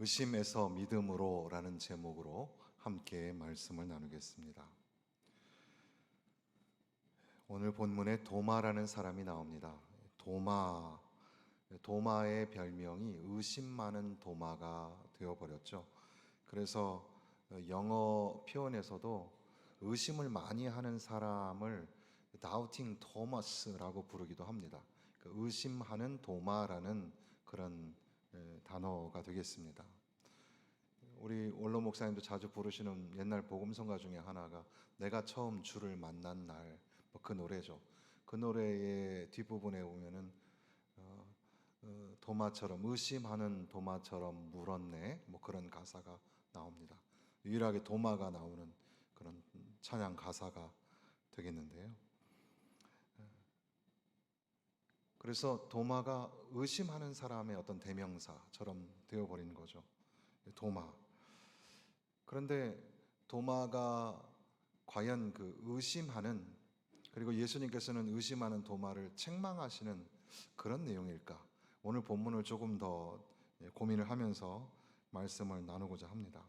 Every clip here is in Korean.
의심에서 믿음으로라는 제목으로 함께 말씀을 나누겠습니다. 오늘 본문에 도마라는 사람이 나옵니다. 도마의 별명이 의심 많은 도마가 되어버렸죠. 그래서 영어 표현에서도 의심을 많이 하는 사람을 Doubting Thomas라고 부르기도 합니다. 의심하는 도마라는 그런 단어가 되겠습니다. 우리 원로 목사님도 자주 부르시는 옛날 복음성가 중에 하나가 내가 처음 주를 만난 날, 그 노래죠. 그 노래의 뒷부분에 보면은 도마처럼 의심하는 도마처럼 물었네, 그런 가사가 나옵니다. 유일하게 도마가 나오는 그런 찬양 가사가 되겠는데요. 그래서 도마가 의심하는 사람의 어떤 대명사처럼 되어버린 거죠. 도마. 그런데 도마가 과연 그 의심하는, 그리고 예수님께서는 의심하는 도마를 책망하시는 그런 내용일까? 오늘 본문을 조금 더 고민을 하면서 말씀을 나누고자 합니다.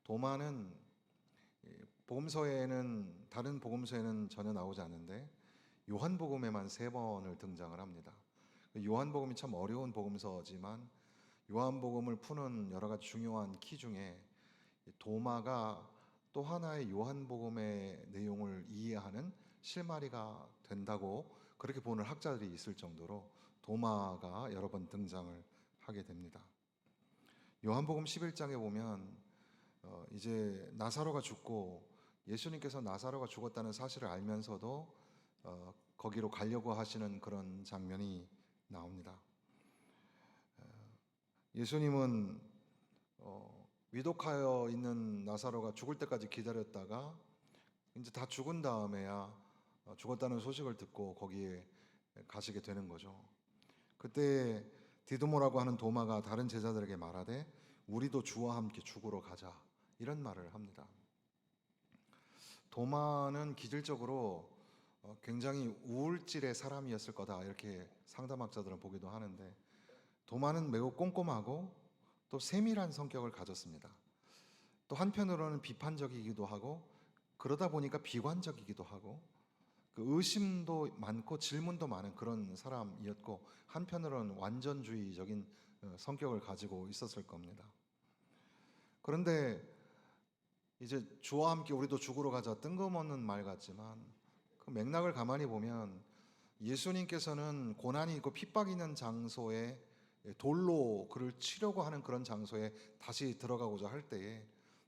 도마는 복음서에는, 다른 복음서에는 전혀 나오지 않는데 요한복음에만 3번을 등장을 합니다. 요한복음이 참 어려운 복음서지만 요한복음을 푸는 여러 가지 중요한 키 중에 도마가 또 하나의 요한복음의 내용을 이해하는 실마리가 된다고 그렇게 보는 학자들이 있을 정도로 도마가 여러 번 등장을 하게 됩니다. 요한복음 11장에 보면 이제 나사로가 죽고 예수님께서 나사로가 죽었다는 사실을 알면서도 거기로 가려고 하시는 그런 장면이 나옵니다. 예수님은 위독하여 있는 나사로가 죽을 때까지 기다렸다가 이제 다 죽은 다음에야 죽었다는 소식을 듣고 거기에 가시게 되는 거죠. 그때 디두모라고 하는 도마가 다른 제자들에게 말하되 우리도 주와 함께 죽으러 가자, 이런 말을 합니다. 도마는 기질적으로 굉장히 우울질의 사람이었을 거다, 이렇게 상담학자들은 보기도 하는데, 도마는 매우 꼼꼼하고 또 세밀한 성격을 가졌습니다. 또 한편으로는 비판적이기도 하고, 그러다 보니까 비관적이기도 하고, 그 의심도 많고 질문도 많은 그런 사람이었고, 한편으로는 완전주의적인 성격을 가지고 있었을 겁니다. 그런데 이제 주와 함께 우리도 죽으러 가자, 뜬금없는 말 같지만 그 맥락을 가만히 보면 예수님께서는 고난이 있고 핍박이 있는 장소에, 돌로 그를 치려고 하는 그런 장소에 다시 들어가고자 할 때에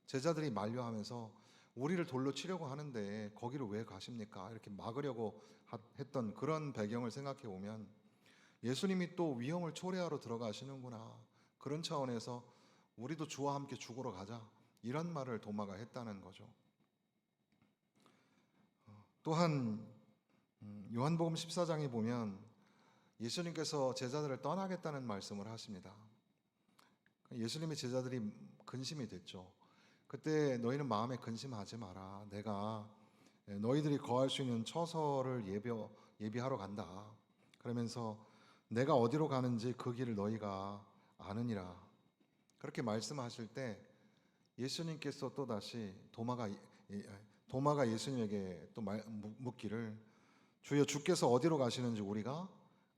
제자들이 만류하면서 우리를 돌로 치려고 하는데 거기를 왜 가십니까? 이렇게 막으려고 했던 그런 배경을 생각해 보면 예수님이 또 위험을 초래하러 들어가시는구나, 그런 차원에서 우리도 주와 함께 죽으러 가자, 이런 말을 도마가 했다는 거죠. 또한 요한복음 14장에 보면 예수님께서 제자들을 떠나겠다는 말씀을 하십니다. 예수님의 제자들이 근심이 됐죠. 그때 너희는 마음에 근심하지 마라. 내가 너희들이 거할 수 있는 처소를 예비하러 간다. 그러면서 내가 어디로 가는지 그 길을 너희가 아느니라. 그렇게 말씀하실 때 예수님께서 또 다시 도마가 예수님에게 또 묻기를 주여, 주께서 어디로 가시는지 우리가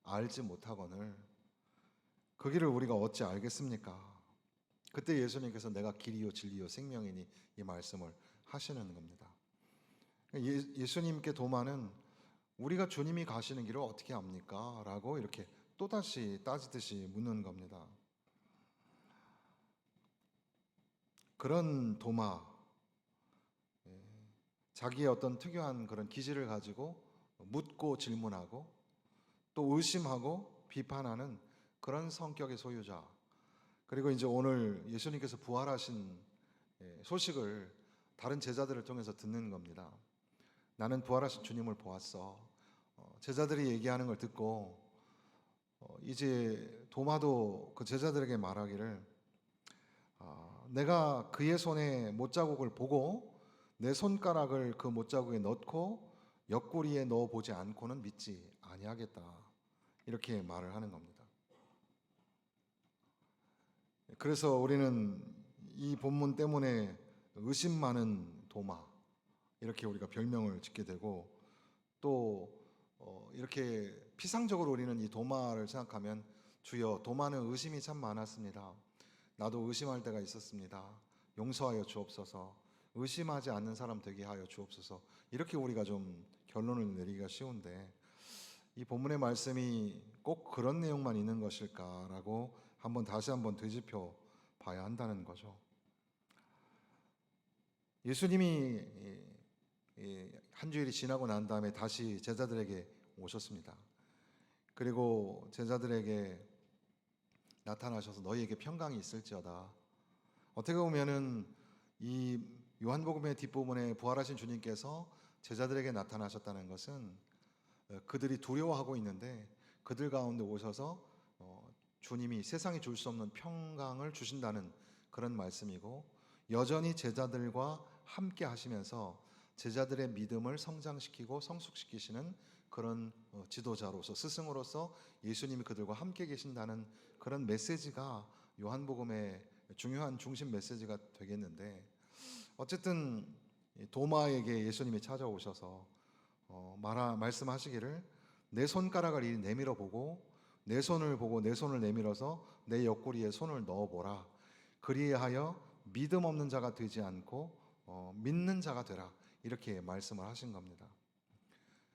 알지 못하거늘 그 길을 우리가 어찌 알겠습니까? 그때 예수님께서 내가 길이요 진리요 생명이니, 이 말씀을 하시는 겁니다. 예수님께 도마는 우리가 주님이 가시는 길을 어떻게 압니까? 라고 이렇게 또다시 따지듯이 묻는 겁니다. 그런 도마, 자기의 어떤 특유한 그런 기질을 가지고 묻고 질문하고 또 의심하고 비판하는 그런 성격의 소유자, 그리고 이제 오늘 예수님께서 부활하신 소식을 다른 제자들을 통해서 듣는 겁니다. 나는 부활하신 주님을 보았어. 제자들이 얘기하는 걸 듣고 이제 도마도 그 제자들에게 말하기를 내가 그의 손에 못자국을 보고 내 손가락을 그 못자국에 넣고 옆구리에 넣어보지 않고는 믿지 아니하겠다, 이렇게 말을 하는 겁니다. 그래서 우리는 이 본문 때문에 의심 많은 도마 이렇게 우리가 별명을 짓게 되고 또 이렇게 피상적으로 우리는 이 도마를 생각하면 주여 도마는 의심이 참 많았습니다. 나도 의심할 때가 있었습니다. 용서하여 주옵소서. 의심하지 않는 사람 되게 하여 주옵소서. 이렇게 우리가 좀 결론을 내리기가 쉬운데 이 본문의 말씀이 꼭 그런 내용만 있는 것일까라고 다시 한번 되짚어 봐야 한다는 거죠. 예수님이 한 주일이 지나고 난 다음에 다시 제자들에게 오셨습니다. 그리고 제자들에게 나타나셔서 너희에게 평강이 있을지어다. 어떻게 보면은 이 요한복음의 뒷부분에 부활하신 주님께서 제자들에게 나타나셨다는 것은 그들이 두려워하고 있는데 그들 가운데 오셔서 주님이 세상이 줄 수 없는 평강을 주신다는 그런 말씀이고 여전히 제자들과 함께 하시면서 제자들의 믿음을 성장시키고 성숙시키시는 그런 지도자로서 스승으로서 예수님이 그들과 함께 계신다는 그런 메시지가 요한복음의 중요한 중심 메시지가 되겠는데 어쨌든 도마에게 예수님이 찾아오셔서 말씀하시기를 내 손가락을 이리 내밀어 보고 내 손을 보고 내 손을 내밀어서 내 옆구리에 손을 넣어보라. 그리하여 믿음 없는 자가 되지 않고 믿는 자가 되라. 이렇게 말씀을 하신 겁니다.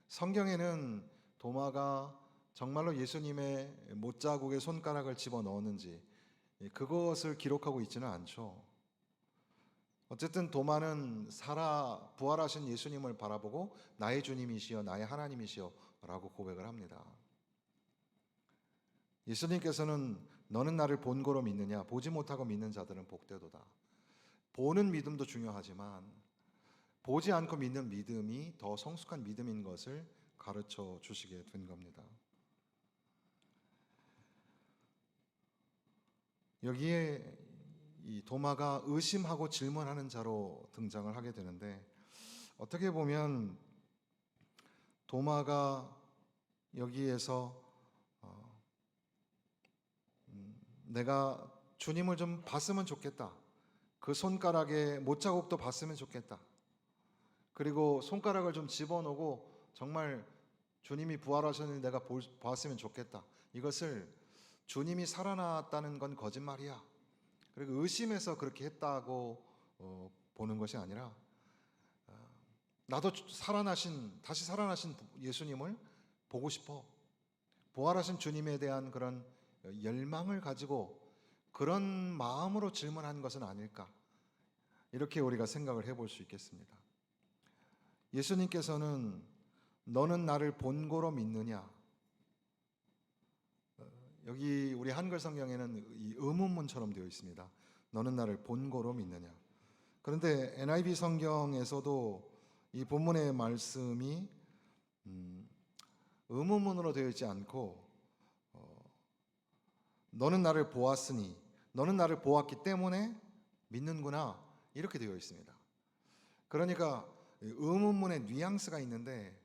성경에는 도마가 정말로 예수님의 못자국에 손가락을 집어넣었는지 그것을 기록하고 있지는 않죠. 어쨌든 도마는 부활하신 예수님을 바라보고 나의 주님이시여 나의 하나님이시여 라고 고백을 합니다. 예수님께서는 너는 나를 본고로 믿느냐 보지 못하고 믿는 자들은 복되도다. 보는 믿음도 중요하지만 보지 않고 믿는 믿음이 더 성숙한 믿음인 것을 가르쳐 주시게 된 겁니다. 여기에 이 도마가 의심하고 질문하는 자로 등장을 하게 되는데 어떻게 보면 도마가 여기에서 내가 주님을 좀 봤으면 좋겠다. 그 손가락에 못자국도 봤으면 좋겠다. 그리고 손가락을 좀 집어넣고 정말 주님이 부활하셨는데 내가 봤으면 좋겠다. 이것을 주님이 살아났다는 건 거짓말이야. 그리고 의심해서 그렇게 했다고 보는 것이 아니라 나도 다시 살아나신 예수님을 보고 싶어. 부활하신 주님에 대한 그런 열망을 가지고 그런 마음으로 질문한 것은 아닐까. 이렇게 우리가 생각을 해볼 수 있겠습니다. 예수님께서는 너는 나를 본고로 믿느냐? 여기 우리 한글 성경에는 이 의문문처럼 되어 있습니다. 너는 나를 본고로 믿느냐? 그런데 NIV 성경에서도 이 본문의 말씀이 의문문으로 되어 있지 않고 너는 나를 보았으니 너는 나를 보았기 때문에 믿는구나 이렇게 되어 있습니다. 그러니까 의문문에 뉘앙스가 있는데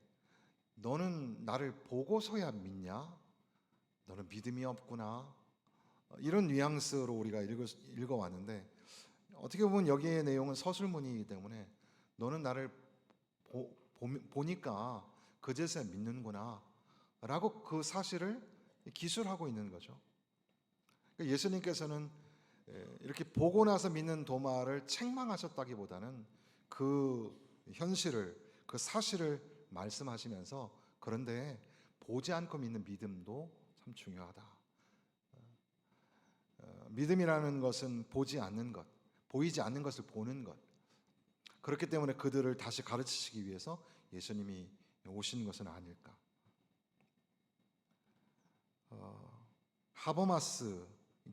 너는 나를 보고서야 믿냐? 너는 믿음이 없구나. 이런 뉘앙스로 우리가 읽어왔는데 어떻게 보면 여기의 내용은 서술문이기 때문에 너는 나를 보니까 그제서야 믿는구나 라고 그 사실을 기술하고 있는 거죠. 예수님께서는 이렇게 보고 나서 믿는 도마를 책망하셨다기보다는 그 현실을 그 사실을 말씀하시면서 그런데 보지 않고 믿는 믿음도 참 중요하다. 믿음이라는 것은 보지 않는 것, 보이지 않는 것을 보는 것. 그렇기 때문에 그들을 다시 가르치시기 위해서 예수님이 오신 것은 아닐까.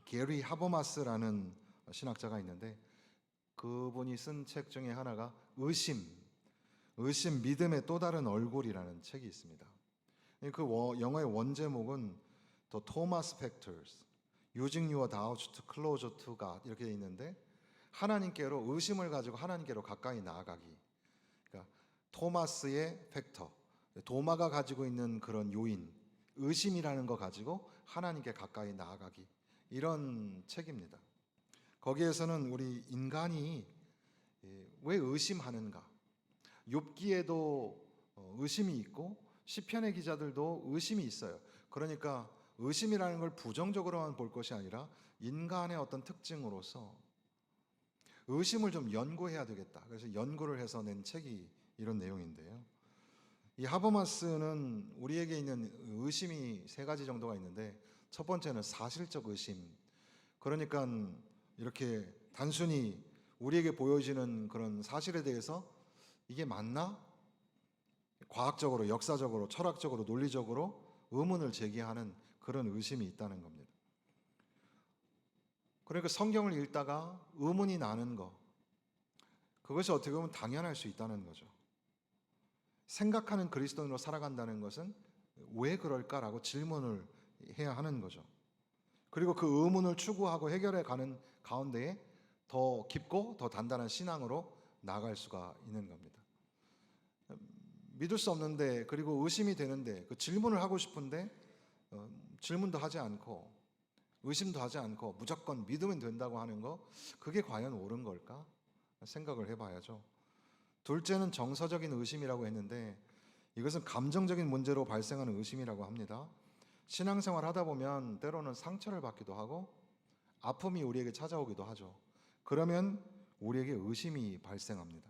게리 하버마스라는 신학자가 있는데 그분이 쓴 책 중에 하나가 의심, 믿음의 또 다른 얼굴이라는 책이 있습니다. 그 영어의 원제목은 The Thomas Factors, Using Your Doubts to Closer to God 이렇게 되어 있는데 하나님께로 의심을 가지고 하나님께로 가까이 나아가기. 그러니까 토마스의 팩터, 도마가 가지고 있는 그런 요인, 의심이라는 거 가지고 하나님께 가까이 나아가기. 이런 책입니다. 거기에서는 우리 인간이 왜 의심하는가? 욥기에도 의심이 있고 시편의 기자들도 의심이 있어요. 그러니까 의심이라는 걸 부정적으로만 볼 것이 아니라 인간의 어떤 특징으로서 의심을 좀 연구해야 되겠다. 그래서 연구를 해서 낸 책이 이런 내용인데요. 이 하버마스는 우리에게 있는 의심이 세 가지 정도가 있는데, 첫 번째는 사실적 의심. 그러니까 이렇게 단순히 우리에게 보여지는 그런 사실에 대해서 이게 맞나? 과학적으로, 역사적으로, 철학적으로, 논리적으로 의문을 제기하는 그런 의심이 있다는 겁니다. 그러니까 성경을 읽다가 의문이 나는 거, 그것이 어떻게 보면 당연할 수 있다는 거죠. 생각하는 그리스도인으로 살아간다는 것은 왜 그럴까라고 질문을 해야 하는 거죠. 그리고 그 의문을 추구하고 해결해 가는 가운데에 더 깊고 더 단단한 신앙으로 나아갈 수가 있는 겁니다. 믿을 수 없는데, 그리고 의심이 되는데, 그 질문을 하고 싶은데 질문도 하지 않고 의심도 하지 않고 무조건 믿으면 된다고 하는 거, 그게 과연 옳은 걸까? 생각을 해봐야죠. 둘째는 정서적인 의심이라고 했는데, 이것은 감정적인 문제로 발생하는 의심이라고 합니다. 신앙생활 하다 보면 때로는 상처를 받기도 하고 아픔이 우리에게 찾아오기도 하죠. 그러면 우리에게 의심이 발생합니다.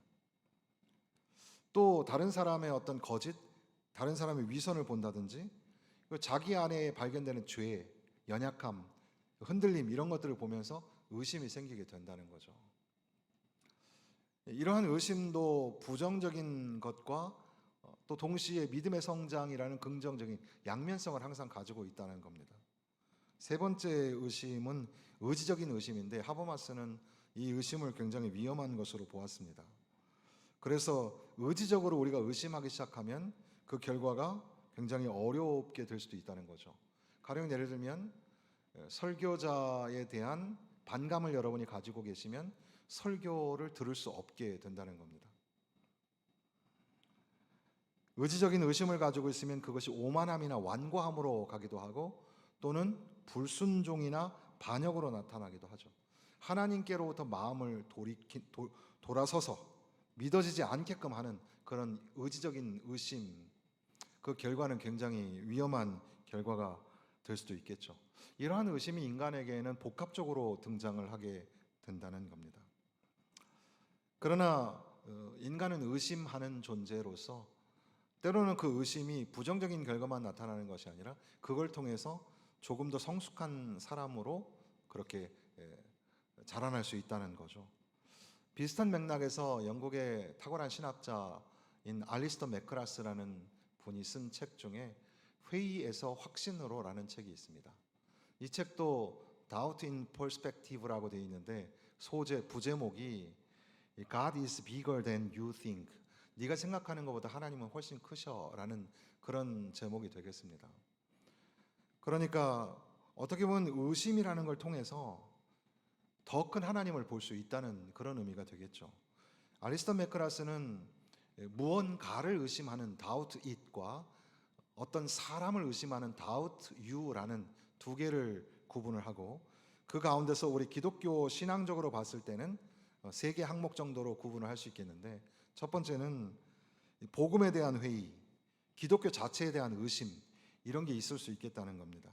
또 다른 사람의 어떤 거짓, 다른 사람의 위선을 본다든지, 자기 안에 발견되는 죄, 연약함, 흔들림, 이런 것들을 보면서 의심이 생기게 된다는 거죠. 이러한 의심도 부정적인 것과 또 동시에 믿음의 성장이라는 긍정적인 양면성을 항상 가지고 있다는 겁니다. 세 번째 의심은 의지적인 의심인데, 하버마스는 이 의심을 굉장히 위험한 것으로 보았습니다. 그래서 의지적으로 우리가 의심하기 시작하면 그 결과가 굉장히 어렵게 될 수도 있다는 거죠. 가령 예를 들면 설교자에 대한 반감을 여러분이 가지고 계시면 설교를 들을 수 없게 된다는 겁니다. 의지적인 의심을 가지고 있으면 그것이 오만함이나 완고함으로 가기도 하고, 또는 불순종이나 반역으로 나타나기도 하죠. 하나님께로부터 마음을 돌아서서 믿어지지 않게끔 하는 그런 의지적인 의심, 그 결과는 굉장히 위험한 결과가 될 수도 있겠죠. 이러한 의심이 인간에게는 복합적으로 등장을 하게 된다는 겁니다. 그러나 인간은 의심하는 존재로서 때로는 그 의심이 부정적인 결과만 나타나는 것이 아니라 그걸 통해서 조금 더 성숙한 사람으로 그렇게 자라날 수 있다는 거죠. 비슷한 맥락에서 영국의 탁월한 신학자인 알리스터 맥크라스라는 분이 쓴 책 중에 회의에서 확신으로라는 책이 있습니다. 이 책도 Doubt in Perspective라고 되어 있는데, 부제목이 God is bigger than you think. 네가 생각하는 것보다 하나님은 훨씬 크셔라는 그런 제목이 되겠습니다. 그러니까 어떻게 보면 의심이라는 걸 통해서 더 큰 하나님을 볼 수 있다는 그런 의미가 되겠죠. 알리스터 맥크라스는 무언가를 의심하는 doubt it과 어떤 사람을 의심하는 doubt you라는 두 개를 구분을 하고, 그 가운데서 우리 기독교 신앙적으로 봤을 때는 세 개 항목 정도로 구분을 할 수 있겠는데, 첫 번째는 복음에 대한 회의, 기독교 자체에 대한 의심, 이런 게 있을 수 있겠다는 겁니다.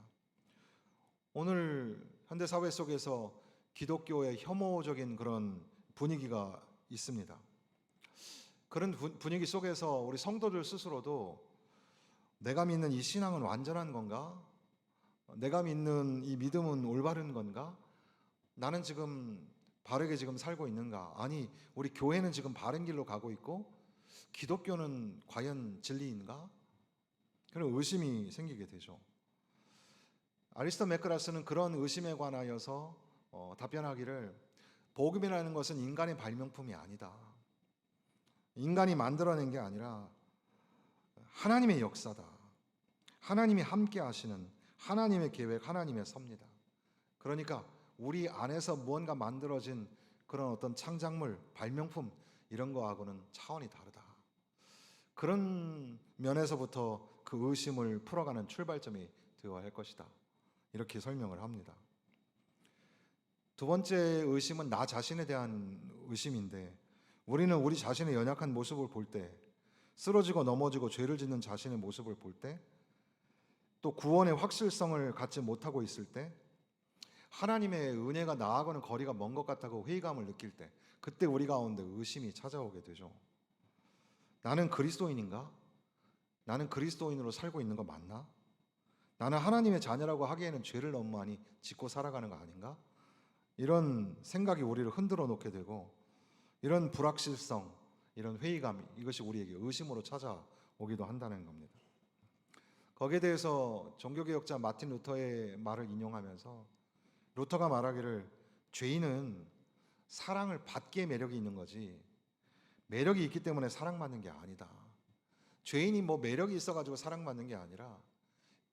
오늘 현대 사회 속에서 기독교의 혐오적인 그런 분위기가 있습니다. 그런 분위기 속에서 우리 성도들 스스로도 내가 믿는 이 신앙은 완전한 건가? 내가 믿는 이 믿음은 올바른 건가? 나는 지금 바르게 지금 살고 있는가? 아니, 우리 교회는 지금 바른 길로 가고 있고 기독교는 과연 진리인가? 그런 의심이 생기게 되죠. 알리스터 맥크라스는 그런 의심에 관하여서 답변하기를, 복음이라는 것은 인간의 발명품이 아니다. 인간이 만들어낸 게 아니라 하나님의 역사다. 하나님이 함께 하시는 하나님의 계획, 하나님의 섭니다. 그러니까 우리 안에서 무언가 만들어진 그런 어떤 창작물, 발명품, 이런 거하고는 차원이 다르다. 그런 면에서부터 그 의심을 풀어가는 출발점이 되어야 할 것이다. 이렇게 설명을 합니다. 두 번째 의심은 나 자신에 대한 의심인데, 우리는 우리 자신의 연약한 모습을 볼 때, 쓰러지고 넘어지고 죄를 짓는 자신의 모습을 볼 때, 또 구원의 확실성을 갖지 못하고 있을 때, 하나님의 은혜가 나하고는 거리가 먼 것 같다고 회의감을 느낄 때, 그때 우리 가운데 의심이 찾아오게 되죠. 나는 그리스도인인가? 나는 그리스도인으로 살고 있는 거 맞나? 나는 하나님의 자녀라고 하기에는 죄를 너무 많이 짓고 살아가는 거 아닌가? 이런 생각이 우리를 흔들어 놓게 되고, 이런 불확실성, 이런 회의감, 이것이 우리에게 의심으로 찾아오기도 한다는 겁니다. 거기에 대해서 종교개혁자 마틴 루터의 말을 인용하면서, 루터가 말하기를 죄인은 사랑을 받기에 매력이 있는 거지 매력이 있기 때문에 사랑받는 게 아니다. 죄인이 뭐 매력이 있어가지고 사랑받는 게 아니라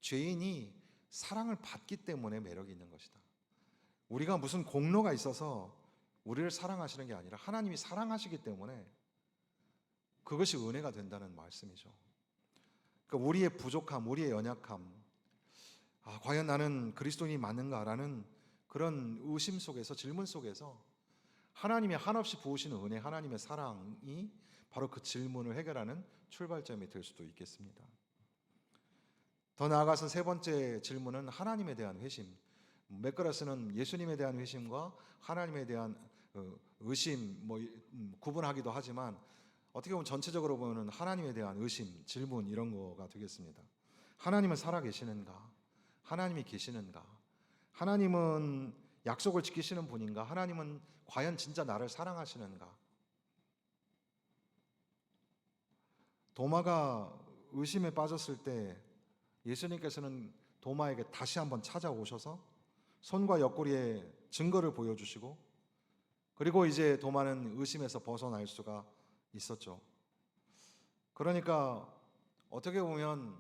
죄인이 사랑을 받기 때문에 매력이 있는 것이다. 우리가 무슨 공로가 있어서 우리를 사랑하시는 게 아니라 하나님이 사랑하시기 때문에 그것이 은혜가 된다는 말씀이죠. 그러니까 우리의 부족함, 우리의 연약함, 과연 나는 그리스도인이 맞는가라는 그런 의심 속에서, 질문 속에서 하나님이 한없이 부으시는 은혜, 하나님의 사랑이 바로 그 질문을 해결하는 출발점이 될 수도 있겠습니다. 더 나아가서 세 번째 질문은 하나님에 대한 회심. 맥거라스는 예수님에 대한 회심과 하나님에 대한 의심 구분하기도 하지만, 어떻게 보면 전체적으로 보면 하나님에 대한 의심, 질문, 이런 거가 되겠습니다. 하나님은 살아계시는가? 하나님이 계시는가? 하나님은 약속을 지키시는 분인가? 하나님은 과연 진짜 나를 사랑하시는가? 도마가 의심에 빠졌을 때 예수님께서는 도마에게 다시 한번 찾아오셔서 손과 옆구리에 증거를 보여주시고, 그리고 이제 도마는 의심에서 벗어날 수가 있었죠. 그러니까 어떻게 보면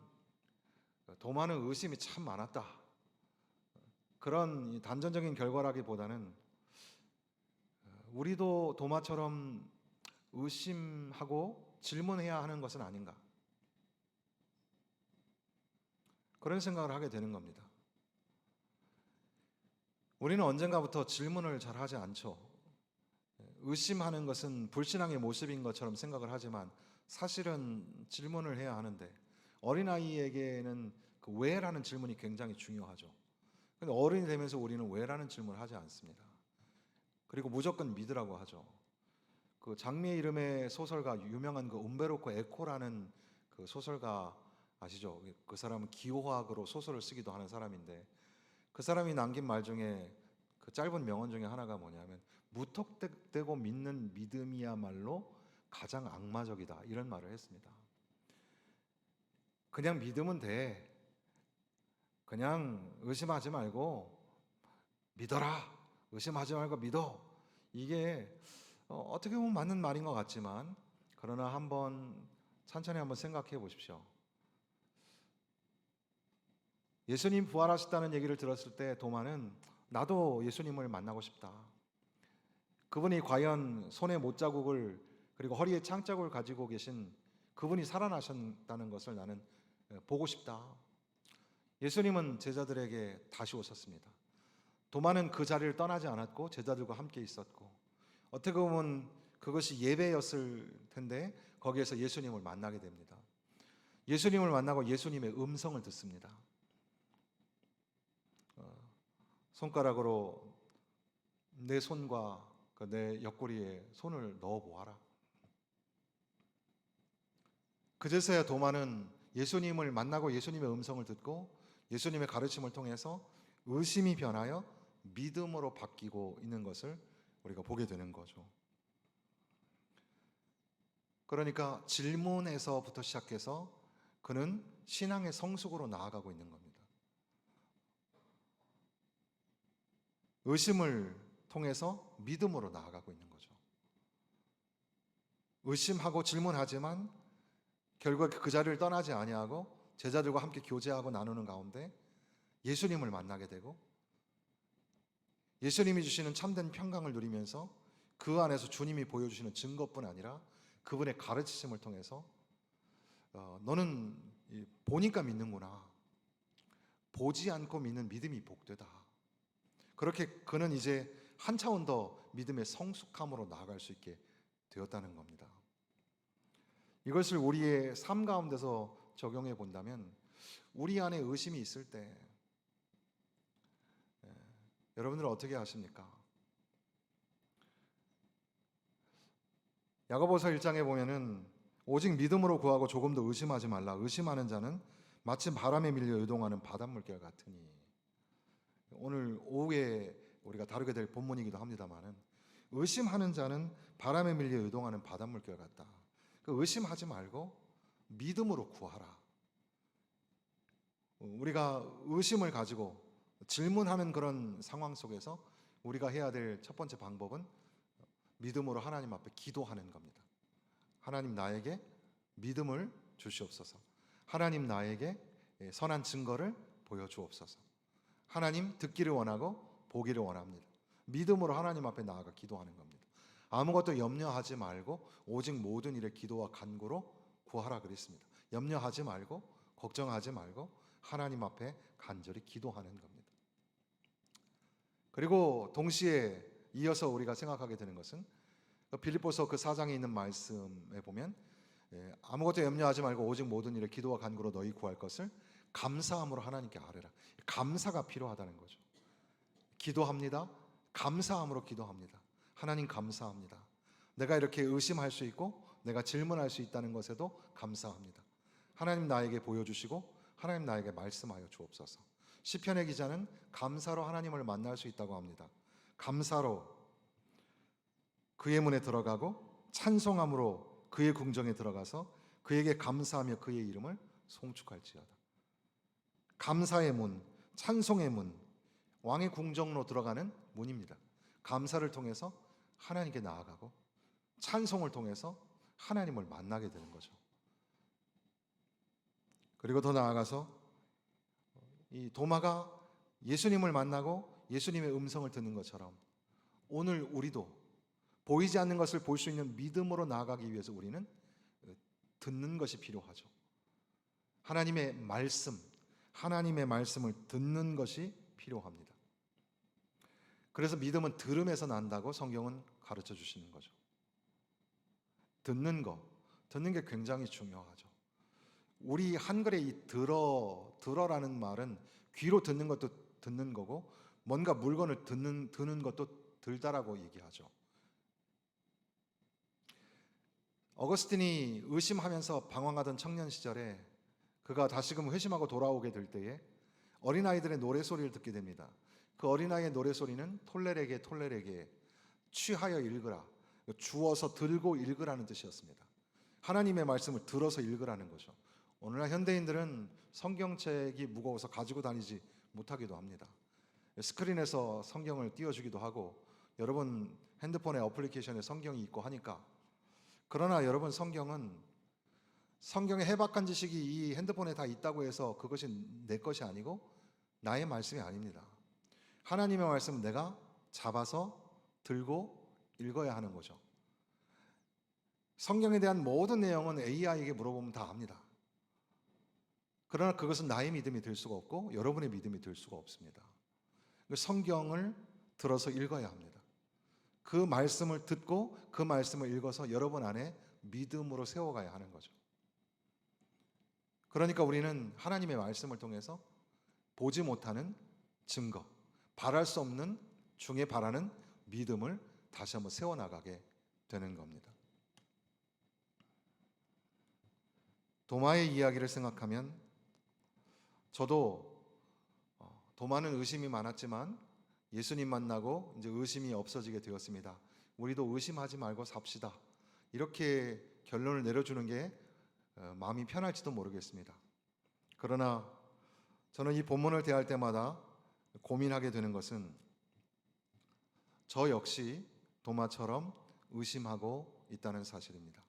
도마는 의심이 참 많았다, 그런 단전적인 결과라기보다는 우리도 도마처럼 의심하고 질문해야 하는 것은 아닌가, 그런 생각을 하게 되는 겁니다. 우리는 언젠가부터 질문을 잘 하지 않죠. 의심하는 것은 불신앙의 모습인 것처럼 생각을 하지만 사실은 질문을 해야 하는데, 어린아이에게는 그 왜라는 질문이 굉장히 중요하죠. 근데 어른이 되면서 우리는 왜라는 질문을 하지 않습니다. 그리고 무조건 믿으라고 하죠. 그 장미의 이름의 소설가, 유명한 그 움베르토 에코라는 그 소설가 아시죠? 그 사람은 기호학으로 소설을 쓰기도 하는 사람인데, 그 사람이 남긴 말 중에 그 짧은 명언 중에 하나가 뭐냐면, 무턱대고 믿는 믿음이야말로 가장 악마적이다, 이런 말을 했습니다. 그냥 믿으면 돼. 그냥 의심하지 말고 믿어라. 의심하지 말고 믿어. 이게 어떻게 보면 맞는 말인 것 같지만, 그러나 천천히 한번 생각해 보십시오. 예수님 부활하셨다는 얘기를 들었을 때 도마는 나도 예수님을 만나고 싶다, 그분이 과연 손에 못자국을 그리고 허리에 창자국을 가지고 계신 그분이 살아나셨다는 것을 나는 보고 싶다. 예수님은 제자들에게 다시 오셨습니다. 도마는 그 자리를 떠나지 않았고 제자들과 함께 있었고, 어떻게 보면 그것이 예배였을 텐데 거기에서 예수님을 만나게 됩니다. 예수님을 만나고 예수님의 음성을 듣습니다. 손가락으로 내 손과 내 옆구리에 손을 넣어 보아라. 그제서야 도마는 예수님을 만나고 예수님의 음성을 듣고 예수님의 가르침을 통해서 의심이 변하여 믿음으로 바뀌고 있는 것을 우리가 보게 되는 거죠. 그러니까 질문에서부터 시작해서 그는 신앙의 성숙으로 나아가고 있는 겁니다. 의심을 통해서 믿음으로 나아가고 있는 거죠. 의심하고 질문하지만 결국 그 자리를 떠나지 아니하고 제자들과 함께 교제하고 나누는 가운데 예수님을 만나게 되고, 예수님이 주시는 참된 평강을 누리면서 그 안에서 주님이 보여주시는 증거뿐 아니라 그분의 가르치심을 통해서 너는 보니까 믿는구나, 보지 않고 믿는 믿음이 복되다. 그렇게 그는 이제 한 차원 더 믿음의 성숙함으로 나아갈 수 있게 되었다는 겁니다. 이것을 우리의 삶 가운데서 적용해 본다면 우리 안에 의심이 있을 때 여러분들은 어떻게 하십니까? 야고보서 1장에 보면은 오직 믿음으로 구하고 조금도 의심하지 말라. 의심하는 자는 마치 바람에 밀려 요동하는 바닷물결 같으니. 오늘 오후에 우리가 다루게 될 본문이기도 합니다만은 의심하는 자는 바람에 밀려 요동하는 바닷물결 같다. 그 의심하지 말고 믿음으로 구하라. 우리가 의심을 가지고 질문하는 그런 상황 속에서 우리가 해야 될 첫 번째 방법은 믿음으로 하나님 앞에 기도하는 겁니다. 하나님 나에게 믿음을 주시옵소서. 하나님 나에게 선한 증거를 보여주옵소서. 하나님 듣기를 원하고 보기를 원합니다. 믿음으로 하나님 앞에 나아가 기도하는 겁니다. 아무것도 염려하지 말고 오직 모든 일에 기도와 간구로 구하라 그랬습니다. 염려하지 말고 걱정하지 말고 하나님 앞에 간절히 기도하는 겁니다. 그리고 동시에 이어서 우리가 생각하게 되는 것은 빌립보서 그 4장에 있는 말씀에 보면 아무것도 염려하지 말고 오직 모든 일에 기도와 간구로 너희 구할 것을 감사함으로 하나님께 아뢰라. 감사가 필요하다는 거죠. 기도합니다. 감사함으로 기도합니다. 하나님 감사합니다. 내가 이렇게 의심할 수 있고 내가 질문할 수 있다는 것에도 감사합니다. 하나님 나에게 보여주시고 하나님 나에게 말씀하여 주옵소서. 시편의 기자는 감사로 하나님을 만날 수 있다고 합니다. 감사로 그의 문에 들어가고 찬송함으로 그의 궁정에 들어가서 그에게 감사하며 그의 이름을 송축할지어다. 감사의 문, 찬송의 문, 왕의 궁정으로 들어가는 문입니다. 감사를 통해서 하나님께 나아가고 찬송을 통해서 하나님을 만나게 되는 거죠. 그리고 더 나아가서 이 도마가 예수님을 만나고 예수님의 음성을 듣는 것처럼 오늘 우리도 보이지 않는 것을 볼 수 있는 믿음으로 나아가기 위해서 우리는 듣는 것이 필요하죠. 하나님의 말씀을 듣는 것이 필요합니다. 그래서 믿음은 들음에서 난다고 성경은 가르쳐 주시는 거죠. 듣는 게 굉장히 중요하죠. 우리 한글의 이 들어라는 말은 귀로 듣는 것도 듣는 거고 뭔가 물건을 드는 것도 들다라고 얘기하죠. 어거스틴이 의심하면서 방황하던 청년 시절에 그가 다시금 회심하고 돌아오게 될 때에 어린아이들의 노래소리를 듣게 됩니다. 그 어린아이의 노래소리는 톨레레게 취하여 읽으라, 주어서 들고 읽으라는 뜻이었습니다. 하나님의 말씀을 들어서 읽으라는 거죠. 오늘날 현대인들은 성경책이 무거워서 가지고 다니지 못하기도 합니다. 스크린에서 성경을 띄워주기도 하고 여러분 핸드폰에 어플리케이션에 성경이 있고 하니까, 그러나 여러분 성경의 해박한 지식이 이 핸드폰에 다 있다고 해서 그것이 내 것이 아니고 나의 말씀이 아닙니다. 하나님의 말씀은 내가 잡아서 들고 읽어야 하는 거죠. 성경에 대한 모든 내용은 AI에게 물어보면 다 압니다. 그러나 그것은 나의 믿음이 될 수가 없고 여러분의 믿음이 될 수가 없습니다. 성경을 들어서 읽어야 합니다. 그 말씀을 듣고 그 말씀을 읽어서 여러분 안에 믿음으로 세워가야 하는 거죠. 그러니까 우리는 하나님의 말씀을 통해서 보지 못하는 증거, 바랄 수 없는 중에 바라는 믿음을 다시 한번 세워나가게 되는 겁니다. 도마의 이야기를 생각하면 저도 도마는 의심이 많았지만 예수님 만나고 이제 의심이 없어지게 되었습니다. 우리도 의심하지 말고 삽시다. 이렇게 결론을 내려주는 게 마음이 편할지도 모르겠습니다. 그러나 저는 이 본문을 대할 때마다 고민하게 되는 것은 저 역시 도마처럼 의심하고 있다는 사실입니다.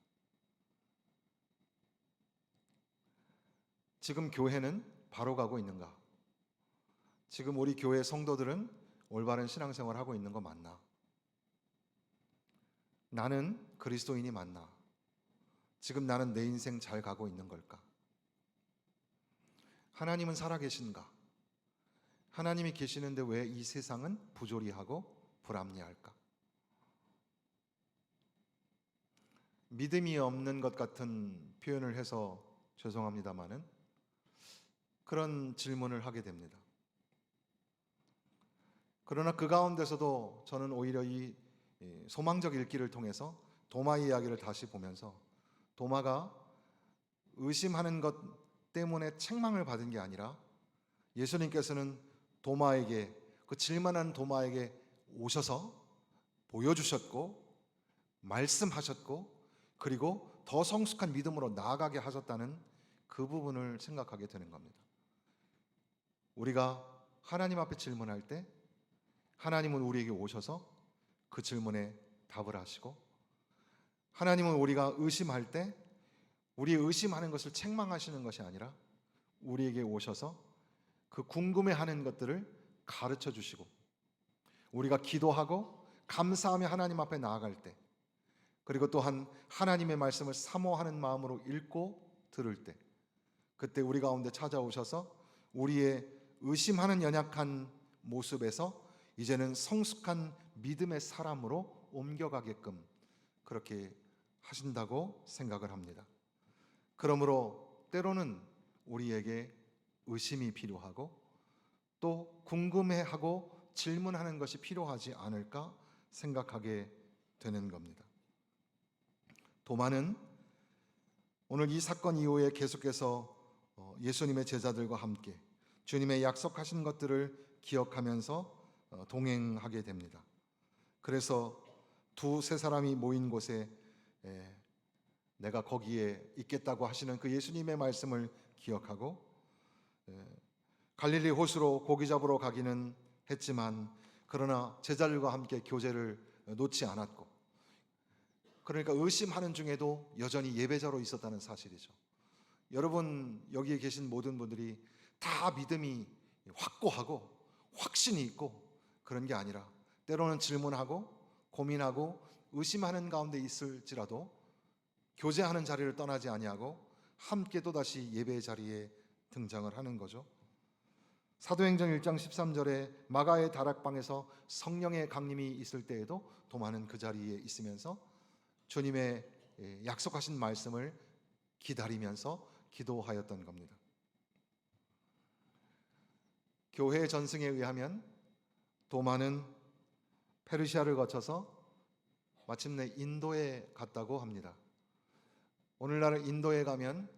지금 교회는 바로 가고 있는가? 지금 우리 교회 성도들은 올바른 신앙생활을 하고 있는 거 맞나? 나는 그리스도인이 맞나? 지금 나는 내 인생 잘 가고 있는 걸까? 하나님은 살아계신가? 하나님이 계시는데 왜 이 세상은 부조리하고 불합리할까? 믿음이 없는 것 같은 표현을 해서 죄송합니다마는 그런 질문을 하게 됩니다. 그러나 그 가운데서도 저는 오히려 이 소망적 읽기를 통해서 도마의 이야기를 다시 보면서 도마가 의심하는 것 때문에 책망을 받은 게 아니라 예수님께서는 도마에게, 그 질문한 도마에게 오셔서 보여주셨고 말씀하셨고 그리고 더 성숙한 믿음으로 나아가게 하셨다는 그 부분을 생각하게 되는 겁니다. 우리가 하나님 앞에 질문할 때 하나님은 우리에게 오셔서 그 질문에 답을 하시고, 하나님은 우리가 의심할 때 우리의 의심하는 것을 책망하시는 것이 아니라 우리에게 오셔서 그 궁금해하는 것들을 가르쳐 주시고, 우리가 기도하고 감사하며 하나님 앞에 나아갈 때, 그리고 또한 하나님의 말씀을 사모하는 마음으로 읽고 들을 때, 그때 우리 가운데 찾아오셔서 우리의 의심하는 연약한 모습에서 이제는 성숙한 믿음의 사람으로 옮겨가게끔 그렇게 하신다고 생각을 합니다. 그러므로 때로는 우리에게 의심이 필요하고 또 궁금해하고 질문하는 것이 필요하지 않을까 생각하게 되는 겁니다. 도마는 오늘 이 사건 이후에 계속해서 예수님의 제자들과 함께 주님의 약속하신 것들을 기억하면서 동행하게 됩니다. 그래서 두세 사람이 모인 곳에 내가 거기에 있겠다고 하시는 그 예수님의 말씀을 기억하고, 갈릴리 호수로 고기 잡으러 가기는 했지만 그러나 제자들과 함께 교제를 놓지 않았고, 그러니까 의심하는 중에도 여전히 예배자로 있었다는 사실이죠. 여러분 여기에 계신 모든 분들이 다 믿음이 확고하고 확신이 있고 그런 게 아니라 때로는 질문하고 고민하고 의심하는 가운데 있을지라도 교제하는 자리를 떠나지 아니하고 함께 또다시 예배의 자리에 등장을 하는 거죠. 사도행전 1장 13절에 마가의 다락방에서 성령의 강림이 있을 때에도 도마는 그 자리에 있으면서 주님의 약속하신 말씀을 기다리면서 기도하였던 겁니다. 교회 전승에 의하면 도마는 페르시아를 거쳐서 마침내 인도에 갔다고 합니다. 오늘날 인도에 가면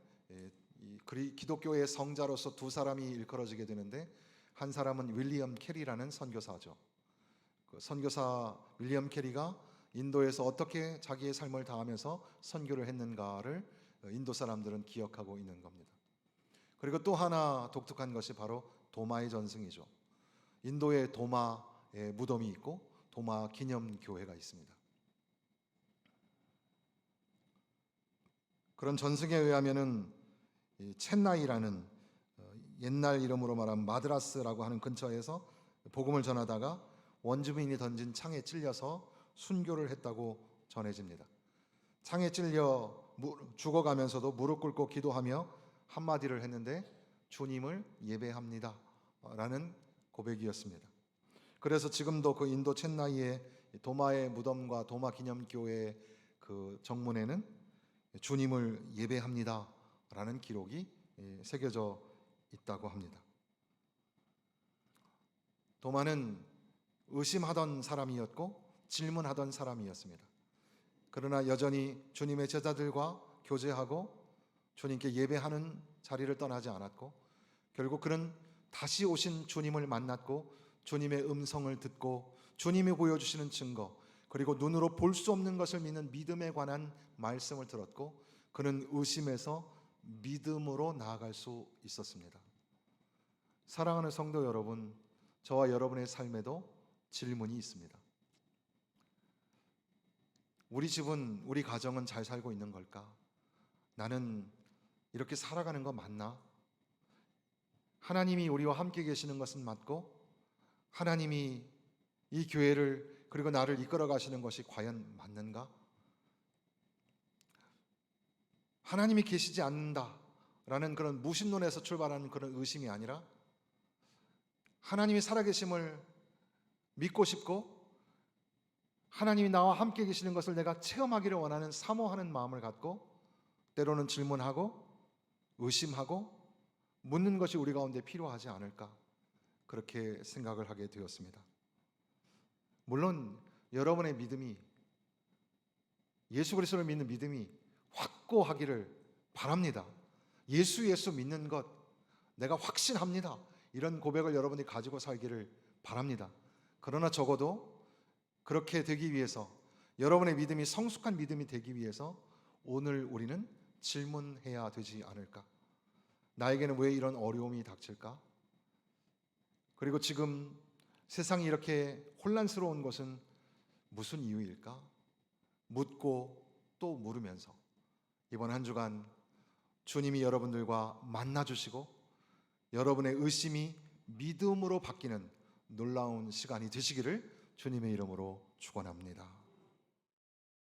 기독교의 성자로서 두 사람이 일컬어지게 되는데, 한 사람은 윌리엄 캐리라는 선교사죠. 그 선교사 윌리엄 캐리가 인도에서 어떻게 자기의 삶을 다하면서 선교를 했는가를 인도 사람들은 기억하고 있는 겁니다. 그리고 또 하나 독특한 것이 바로 도마의 전승이죠. 인도에 도마의 무덤이 있고 도마 기념교회가 있습니다. 그런 전승에 의하면은 첸나이라는 옛날 이름으로 말하면 마드라스라고 하는 근처에서 복음을 전하다가 원주민이 던진 창에 찔려서 순교를 했다고 전해집니다. 창에 찔려 죽어가면서도 무릎 꿇고 기도하며 한마디를 했는데 주님을 예배합니다 라는 고백이었습니다. 그래서 지금도 그 인도 첸나이의 도마의 무덤과 도마 기념교회 그 정문에는 주님을 예배합니다 라는 기록이 새겨져 있다고 합니다. 도마는 의심하던 사람이었고 질문하던 사람이었습니다. 그러나 여전히 주님의 제자들과 교제하고 주님께 예배하는 자리를 떠나지 않았고, 결국 그는 다시 오신 주님을 만났고 주님의 음성을 듣고 주님이 보여주시는 증거, 그리고 눈으로 볼 수 없는 것을 믿는 믿음에 관한 말씀을 들었고, 그는 의심에서 믿음으로 나아갈 수 있었습니다. 사랑하는 성도 여러분, 저와 여러분의 삶에도 질문이 있습니다. 우리 집은, 우리 가정은 잘 살고 있는 걸까? 나는 이렇게 살아가는 거 맞나? 하나님이 우리와 함께 계시는 것은 맞고, 하나님이 이 교회를 그리고 나를 이끌어 가시는 것이 과연 맞는가? 하나님이 계시지 않는다라는 그런 무신론에서 출발하는 그런 의심이 아니라 하나님이 살아계심을 믿고 싶고 하나님이 나와 함께 계시는 것을 내가 체험하기를 원하는 사모하는 마음을 갖고 때로는 질문하고 의심하고 묻는 것이 우리 가운데 필요하지 않을까, 그렇게 생각을 하게 되었습니다. 물론 여러분의 믿음이, 예수 그리스도를 믿는 믿음이 확고하기를 바랍니다. 예수 믿는 것 내가 확신합니다, 이런 고백을 여러분이 가지고 살기를 바랍니다. 그러나 적어도 그렇게 되기 위해서, 여러분의 믿음이 성숙한 믿음이 되기 위해서 오늘 우리는 질문해야 되지 않을까. 나에게는 왜 이런 어려움이 닥칠까? 그리고 지금 세상이 이렇게 혼란스러운 것은 무슨 이유일까? 묻고 또 물으면서 이번 한 주간 주님이 여러분들과 만나 주시고 여러분의 의심이 믿음으로 바뀌는 놀라운 시간이 되시기를 주님의 이름으로 축원합니다.